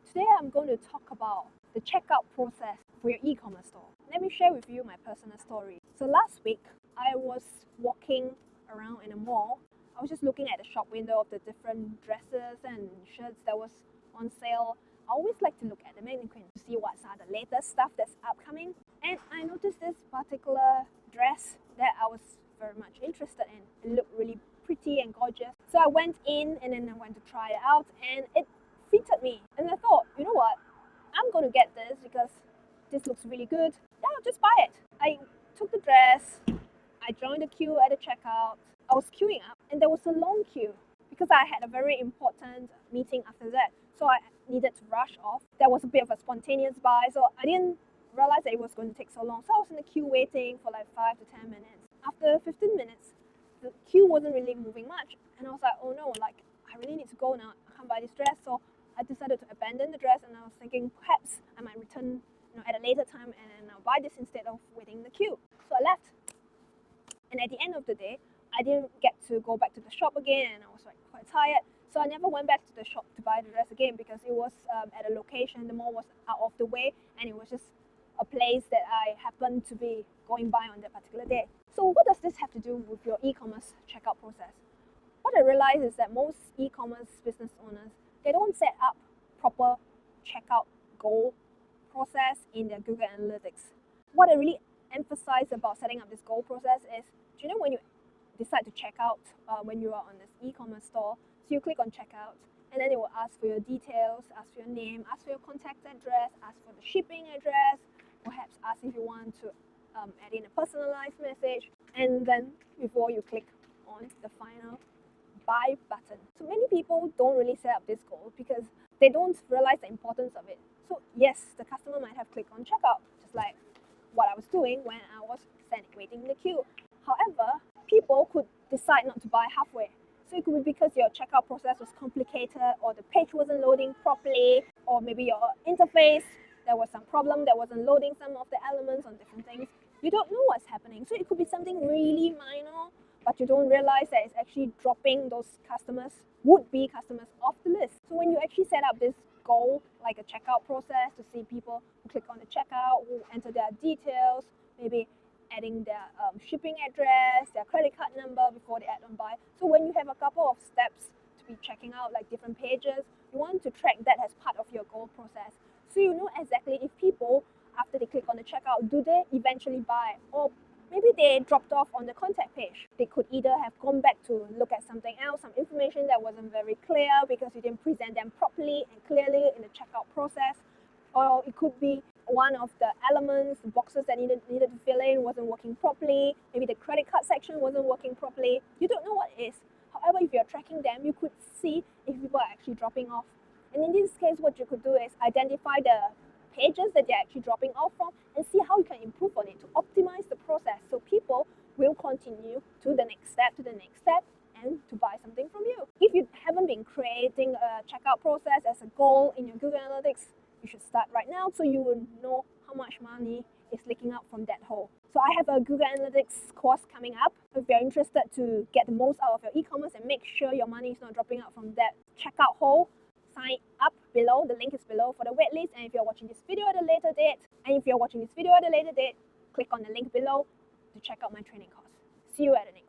Today I'm going to talk about the checkout process for your e-commerce store. Let me share with you my personal story. So last week, I was walking around in a mall. I was just looking at the shop window of the different dresses and shirts that was on sale. I always like to look at the mannequin to see what are the latest stuff that's upcoming. And I noticed this particular dress that I was very much interested in. It looked really pretty and gorgeous. So I went in and then I went to try it out and it fitted me. And I thought, you know what? I'm going to get this because this looks really good. Yeah, I'll just buy it. I took the dress. I joined the queue at the checkout. I was queuing up and there was a long queue because I had a very important meeting after that. So I needed to rush off. There was a bit of a spontaneous buy, so I didn't realize that it was going to take so long. So I was in the queue waiting for like 5 to 10 minutes. After 15 minutes, the queue wasn't really moving much. And I was like, oh no, like I really need to go now. I can't buy this dress. So I decided to abandon the dress and I was thinking perhaps I might return at a later time and I'll buy this instead of waiting in the queue. So I left. And at the end of the day, I didn't get to go back to the shop again and I was like quite tired. So I never went back to the shop to buy the dress again because it was at a location, the mall was out of the way and it was just a place that I happened to be going by on that particular day. So what does this have to do with your e-commerce checkout process? What I realized is that most e-commerce business owners, they don't set up proper checkout goal process in their Google Analytics. What I really emphasize about setting up this goal process is, do you know when you decide to check out when you are on this e-commerce store, so you click on checkout and then it will ask for your details, ask for your name, ask for your contact address, ask for the shipping address, perhaps ask if you want to add in a personalized message, and then before you click on the final buy button. So many people don't really set up this goal because they don't realize the importance of it. So yes, the customer might have clicked on checkout, just like what I was doing when I was waiting in the queue. However, people could decide not to buy halfway. So it could be because your checkout process was complicated or the page wasn't loading properly, or maybe your interface, there was some problem that wasn't loading some of the elements on different things. You don't know what's happening. So it could be something really minor, but you don't realize that it's actually dropping those customers, would-be customers, off the list. So when you actually set up this goal, like a checkout process, to see people who click on the checkout, who enter their details, maybe adding their shipping address, their credit card number before they add on buy. So when you have a couple of steps to be checking out, like different pages, you want to track that as part of your goal process. So you know exactly if people, after they click on the checkout, do they eventually buy? Or maybe they dropped off on the contact page. They could either have gone back to look at something else, some information that wasn't very clear because you didn't present them properly and clearly in the checkout process. Or it could be one of the elements, the boxes that needed to fill in wasn't working properly. Maybe the credit card section wasn't working properly. You don't know what it is. However, if you're tracking them, you could see if people are actually dropping off. And in this case, what you could do is identify the pages that they're actually dropping off from and see how you can improve on it to optimize the process so people will continue to the next step, and to buy something from you. If you haven't been creating a checkout process as a goal in your Google Analytics, you should start right now so you will know how much money is leaking out from that hole. So I have a Google Analytics course coming up. If you're interested to get the most out of your e-commerce and make sure your money is not dropping out from that checkout hole, sign up below. The link is below for the waitlist. And if you're watching this video at a later date, click on the link below to check out my training course. See you at the next.